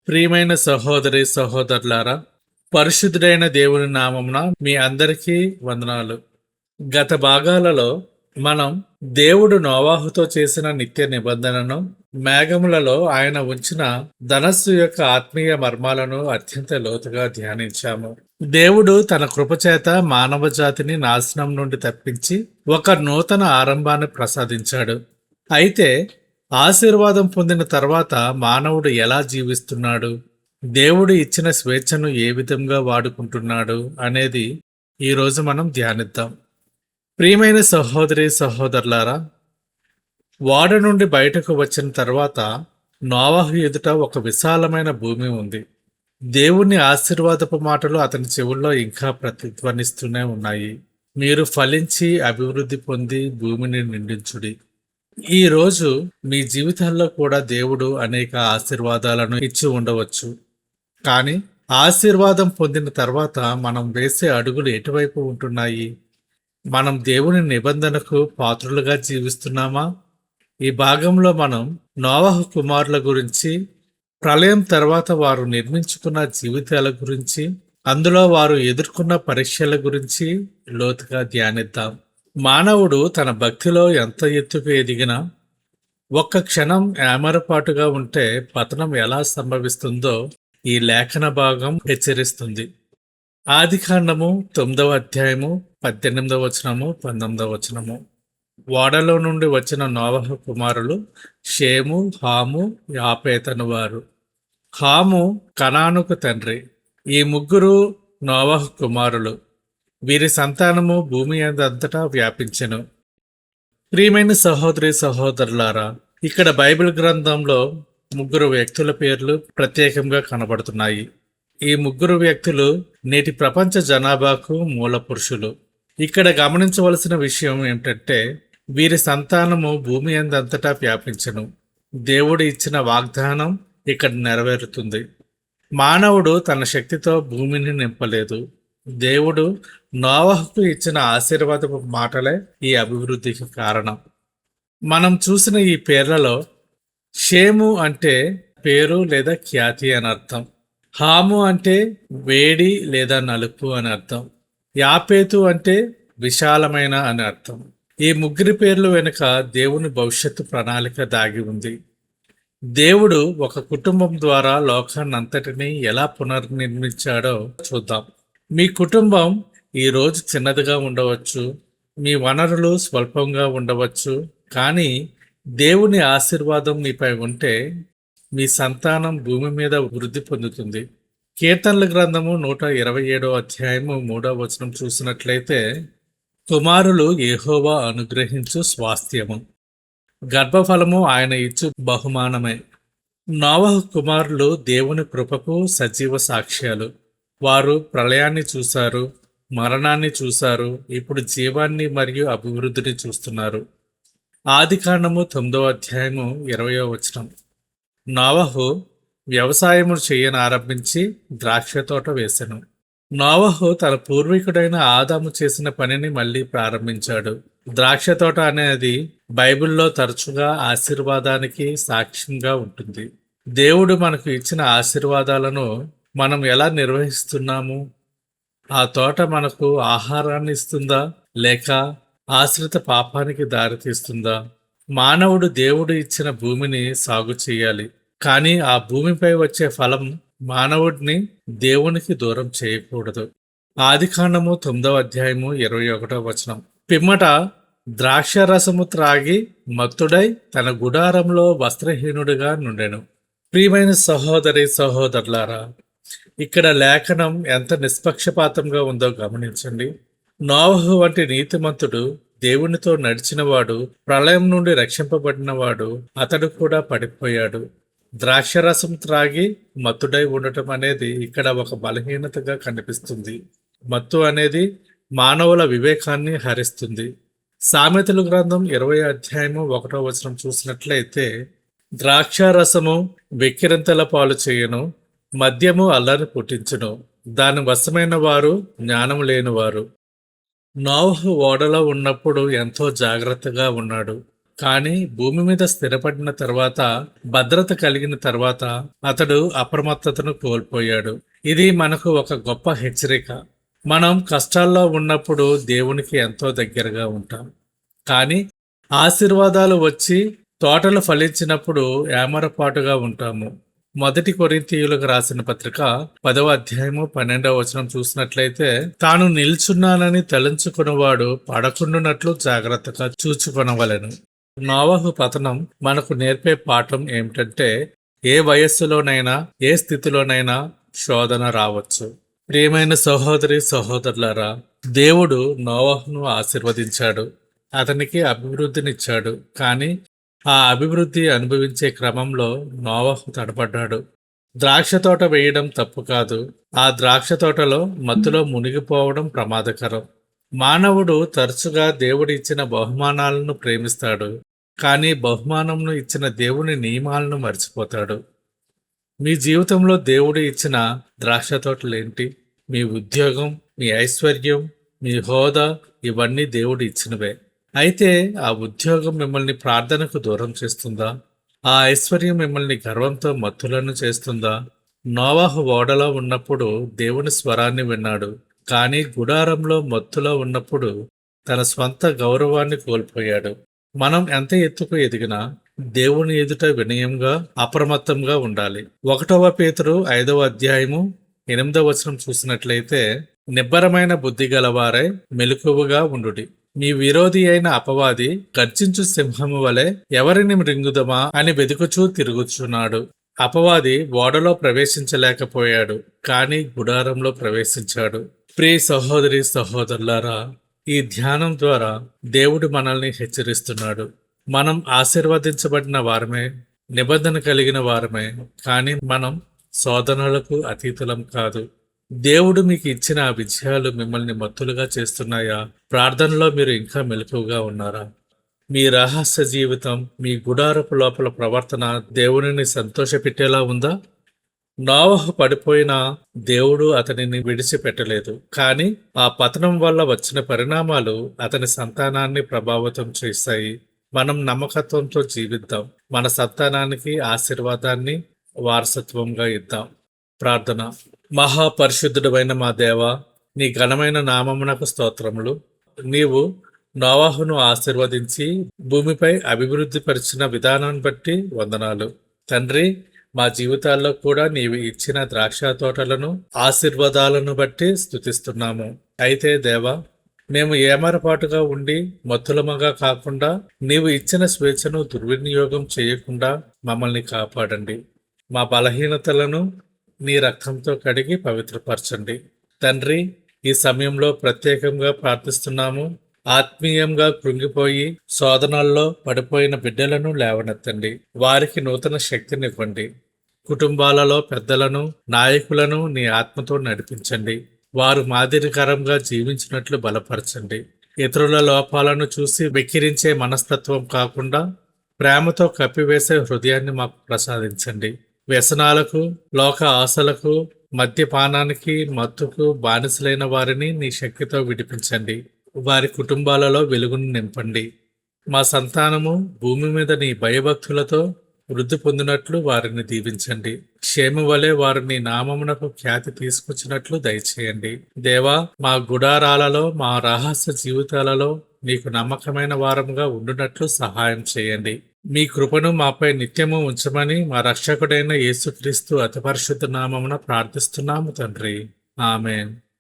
ప్రియమైన సహోదరి సహోదరులారా, పరిశుద్ధుడైన దేవుని నామమున మీ అందరికీ వందనాలు. గత భాగాలలో మనం దేవుడు నోవాహుతో చేసిన నిత్య నిబంధనను, మేఘములలో ఆయన ఉంచిన ధనస్సు యొక్క ఆత్మీయ మర్మాలను అత్యంత లోతుగా ధ్యానించాము. దేవుడు తన కృపచేత మానవ జాతిని నాశనం నుండి తప్పించి ఒక నూతన ఆరంభాన్ని ప్రసాదించాడు. అయితే ఆశీర్వాదం పొందిన తర్వాత మానవుడు ఎలా జీవిస్తున్నాడు, దేవుడు ఇచ్చిన స్వేచ్ఛను ఏ విధంగా వాడుకుంటున్నాడు అనేది ఈరోజు మనం ధ్యానిద్దాం. ప్రియమైన సహోదరి సహోదరులారా, ఓడ నుండి బయటకు వచ్చిన తర్వాత నోవాహు ఎదుట ఒక విశాలమైన భూమి ఉంది. దేవుని ఆశీర్వాదపు మాటలు అతని చెవుల్లో ఇంకా ప్రతిధ్వనిస్తూనే ఉన్నాయి. మీరు ఫలించి అభివృద్ధి పొంది భూమిని నిండించుడి. ఈ రోజు మీ జీవితాల్లో కూడా దేవుడు అనేక ఆశీర్వాదాలను ఇచ్చి ఉండవచ్చు. కానీ ఆశీర్వాదం పొందిన తర్వాత మనం వేసే అడుగులు ఎటువైపు ఉంటున్నాయి? మనం దేవుని నిబంధనకు పాత్రులుగా జీవిస్తున్నామా? ఈ భాగంలో మనం నోవాహు కుమారుల గురించి, ప్రళయం తర్వాత వారు నిర్మించుకున్న జీవితాల గురించి, అందులో వారు ఎదుర్కొన్న పరీక్షల గురించి లోతుగా ధ్యానిద్దాం. మానవుడు తన భక్తిలో ఎంత ఎత్తుకు ఎదిగినా ఒక్క క్షణం ఏమరపాటుగా ఉంటే పతనం ఎలా సంభవిస్తుందో ఈ లేఖన భాగం హెచ్చరిస్తుంది. ఆదికాండము 9వ అధ్యాయము 18వ వచనము 19వ వచనము. ఓడలో నుండి వచ్చిన నోవహు కుమారులు షేము, హాము, యాపేతను వారు. హాము కనానుకు తండ్రి. ఈ ముగ్గురు నోవహు కుమారులు. వీరి సంతానము భూమి అంతటా వ్యాపించెను. ప్రియమైన సహోదరి సహోదరులారా, ఇక్కడ బైబిల్ గ్రంథంలో ముగ్గురు వ్యక్తుల పేర్లు ప్రత్యేకంగా కనబడుతున్నాయి. ఈ ముగ్గురు వ్యక్తులు నేటి ప్రపంచ జనాభాకు మూల పురుషులు. ఇక్కడ గమనించవలసిన విషయం ఏమిటంటే, వీరి సంతానము భూమి అంతటా వ్యాపించెను. దేవుడు ఇచ్చిన వాగ్దానం ఇక్కడ నెరవేరుతుంది. మానవుడు తన శక్తితో భూమిని నింపలేదు. దేవుడు నోవహుకు ఇచ్చిన ఆశీర్వాదపు మాటలే ఈ అభివృద్ధికి కారణం. మనం చూసిన ఈ పేర్లలో షేము అంటే పేరు లేదా ఖ్యాతి అని అర్థం. హాము అంటే వేడి లేదా నలుపు అని అర్థం. యాపేతు అంటే విశాలమైన అని అర్థం. ఈ ముగ్గురి పేర్లు వెనుక దేవుని భవిష్యత్తు ప్రణాళిక దాగి ఉంది. దేవుడు ఒక కుటుంబం ద్వారా లోకాన్నంతటినీ ఎలా పునర్నిర్మించాడో చూద్దాం. మీ కుటుంబం ఈ రోజు చిన్నదిగా ఉండవచ్చు, మీ వనరులు స్వల్పంగా ఉండవచ్చు, కానీ దేవుని ఆశీర్వాదం మీపై ఉంటే మీ సంతానం భూమి మీద వృద్ధి పొందుతుంది. కీర్తనల గ్రంథము 127వ అధ్యాయము 3వ వచనం చూసినట్లయితే, కుమారులు యెహోవా అనుగ్రహించు స్వాస్థ్యము, గర్భఫలము ఆయన ఇచ్చు బహుమానమే. నోవహు కుమారులు దేవుని కృపకు సజీవ సాక్ష్యాలు. వారు ప్రళయాన్ని చూశారు, మరణాన్ని చూశారు, ఇప్పుడు జీవాన్ని మరియు అభివృద్ధిని చూస్తున్నారు. ఆదికాండము 9వ అధ్యాయము 20వ వచనం. నోవహు వ్యవసాయము చేయనారంభించి ద్రాక్ష తోట వేసెను. నోవహు తన పూర్వీకుడైన ఆదాము చేసిన పనిని మళ్ళీ ప్రారంభించాడు. ద్రాక్ష తోట అనేది బైబిల్లో తరచుగా ఆశీర్వాదానికి సాక్ష్యంగా ఉంటుంది. దేవుడు మనకు ఇచ్చిన ఆశీర్వాదాలను మనం ఎలా నిర్వహిస్తున్నాము? ఆ తోట మనకు ఆహారాన్ని ఇస్తుందా, లేక ఆశ్రిత పాపానికి దారితీస్తుందా? మానవుడు దేవుడు ఇచ్చిన భూమిని సాగు చేయాలి, కానీ ఆ భూమిపై వచ్చే ఫలం మానవుడిని దేవునికి దూరం చేయకూడదు. ఆదికాండము 9వ అధ్యాయము 21వ వచనం. పిమ్మట ద్రాక్ష రసము త్రాగి మత్తుడై తన గుడారంలో వస్త్రహీనుడిగా నుండెను. ప్రియమైన సహోదరి సహోదరులారా, ఇక్కడ లేఖనం ఎంత నిష్పక్షపాతంగా ఉందో గమనించండి. నోవహు వంటి నీతిమంతుడు, దేవునితో నడిచినవాడు, ప్రళయం నుండి రక్షింపబడినవాడు, అతడు కూడా పడిపోయాడు. ద్రాక్షరసం త్రాగి మత్తుడై ఉండటం అనేది ఇక్కడ ఒక బలహీనతగా కనిపిస్తుంది. మత్తు అనేది మానవుల వివేకాన్ని హరిస్తుంది. సామెతల గ్రంథం 20వ అధ్యాయము 1వ వచనం చూసినట్లయితే, ద్రాక్షారసము వెక్కిరింతల పాలు చేయను, మద్యము అల్లరి పుట్టించును, దాని వశమైన వారు జ్ఞానం లేనివారు. నోవహు ఓడలో ఉన్నప్పుడు ఎంతో జాగ్రత్తగా ఉన్నాడు. కానీ భూమి మీద స్థిరపడిన తర్వాత, భద్రత కలిగిన తర్వాత అతడు అప్రమత్తతను కోల్పోయాడు. ఇది మనకు ఒక గొప్ప హెచ్చరిక. మనం కష్టాల్లో ఉన్నప్పుడు దేవునికి ఎంతో దగ్గరగా ఉంటాం. కానీ ఆశీర్వాదాలు వచ్చి తోటలు ఫలించినప్పుడు ఏమరపాటుగా ఉంటాము. మొదటి కొరింథీయులకు రాసిన పత్రిక 10వ అధ్యాయము 12వ వచనం చూసినట్లయితే, తాను నిల్చున్నానని తలంచుకున్నవాడు పడకుండునట్లు జాగ్రత్తగా చూచుకొనవలెను. నోవహు పతనం మనకు నేర్పే పాఠం ఏమిటంటే, ఏ వయస్సులోనైనా ఏ స్థితిలోనైనా శోధన రావచ్చు. ప్రియమైన సహోదరి సహోదరులారా, దేవుడు నోవహును ఆశీర్వదించాడు, అతనికి అభివృద్ధినిచ్చాడు. కానీ ఆ అభివృద్ధి అనుభవించే క్రమంలో నోవహు తడబడ్డాడు. ద్రాక్ష తోట వేయడం తప్పు కాదు, ఆ ద్రాక్ష తోటలో మత్తులో మునిగిపోవడం ప్రమాదకరం. మానవుడు తరచుగా దేవుడు ఇచ్చిన బహుమానాలను ప్రేమిస్తాడు, కానీ బహుమానంను ఇచ్చిన దేవుని నియమాలను మర్చిపోతాడు. మీ జీవితంలో దేవుడు ఇచ్చిన ద్రాక్ష తోటలేంటి? మీ ఉద్యోగం, మీ ఐశ్వర్యం, మీ హోదా, ఇవన్నీ దేవుడు ఇచ్చినవే. అయితే ఆ ఉద్యోగం మిమ్మల్ని ప్రార్థనకు దూరం చేస్తుందా? ఆ ఐశ్వర్యం మిమ్మల్ని గర్వంతో మత్తులను చేస్తుందా? నోవాహు ఓడలో ఉన్నప్పుడు దేవుని స్వరాన్ని విన్నాడు, కానీ గుడారంలో మత్తులో ఉన్నప్పుడు తన స్వంత గౌరవాన్ని కోల్పోయాడు. మనం ఎంత ఎత్తుకు ఎదిగినా దేవుని ఎదుట వినయంగా, అప్రమత్తంగా ఉండాలి. 1వ పేతురు 5వ అధ్యాయము 8వ వచనం చూసినట్లయితే, నిబ్బరమైన బుద్ధి గలవారై మెలకువగా ఉండుడి. మీ విరోధి అయిన అపవాది గర్జించు సింహము వలె ఎవరిని మృంగుదమా అని వెదుకుచూ తిరుగుచున్నాడు. అపవాది ఓడలో ప్రవేశించలేకపోయాడు, కానీ గుడారంలో ప్రవేశించాడు. ప్రియ సహోదరి సహోదరులారా, ఈ ధ్యానం ద్వారా దేవుడు మనల్ని హెచ్చరిస్తున్నాడు. మనం ఆశీర్వదించబడిన వారమే, నిబంధన కలిగిన వారమే, కానీ మనం శోధనలకు అతీతులం కాదు. దేవుడు మీకు ఇచ్చిన ఆ విజయాలు మిమ్మల్ని మత్తులుగా చేస్తున్నాయా? ప్రార్థనలో మీరు ఇంకా మెలకువగా ఉన్నారా? మీ రహస్య జీవితం, మీ గుడారపు లోపల ప్రవర్తన దేవునిని సంతోషపెట్టేలా ఉందా? నోవహు పడిపోయినా దేవుడు అతనిని విడిచిపెట్టలేదు, కానీ ఆ పతనం వల్ల వచ్చిన పరిణామాలు అతని సంతానాన్ని ప్రభావితం చేశాయి. మనం నమ్మకత్వంతో జీవిద్దాం, మన సంతానానికి ఆశీర్వాదాన్ని వారసత్వంగా ఇద్దాం. ప్రార్థన. మహాపరిశుద్ధుడైన మా దేవా, నీ ఘనమైన నామమునకు స్తోత్రములు. నీవు నోవాహును ఆశీర్వదించి భూమిపై అభివృద్ధి పరిచిన విధానాన్ని బట్టి వందనాలు. తండ్రి, మా జీవితాల్లో కూడా నీవు ఇచ్చిన ద్రాక్ష తోటలను, ఆశీర్వాదాలను బట్టి స్తుతిస్తున్నాము. అయితే దేవా, మేము ఏమరపాటుగా ఉండి మత్తులమగా కాకుండా నీవు ఇచ్చిన స్వేచ్ఛను దుర్వినియోగం చేయకుండా మమ్మల్ని కాపాడండి. మా బలహీనతలను నీ రక్తంతో కడిగి పవిత్రపరచండి. తండ్రి, ఈ సమయంలో ప్రత్యేకంగా ప్రార్థిస్తున్నాము. ఆత్మీయంగా కృంగిపోయి శోధనల్లో పడిపోయిన బిడ్డలను లేవనెత్తండి. వారికి నూతన శక్తినివ్వండి. కుటుంబాలలో పెద్దలను, నాయకులను నీ ఆత్మతో నడిపించండి. వారు మాదిరికరంగా జీవించినట్లు బలపరచండి. ఇతరుల లోపాలను చూసి వెక్కిరించే మనస్తత్వం కాకుండా ప్రేమతో కప్పివేసే హృదయాన్ని మాకు ప్రసాదించండి. వ్యసనాలకు, లోక ఆశలకు, మద్యపానానికి, మత్తుకు బానిసలైన వారిని నీ శక్తితో విడిపించండి. వారి కుటుంబాలలో వెలుగును నింపండి. మా సంతానము భూమి మీద నీ భయభక్తులతో వృద్ధి పొందినట్లు వారిని దీవించండి. క్షేమ వలె వారు నీ నామమునకు ఖ్యాతి తీసుకొచ్చినట్లు దయచేయండి. దేవా, మా గుడారాలలో, మా రహస్య జీవితాలలో నీకు నమ్మకమైన వారముగా ఉండునట్లు సహాయం చేయండి. మీ కృపను మాపై నిత్యము ఉంచమని మా రక్షకుడైన యేసుక్రీస్తు అతి పరిశుద్ధ నామమున ప్రార్థిస్తున్నాము తండ్రి. ఆమేన్.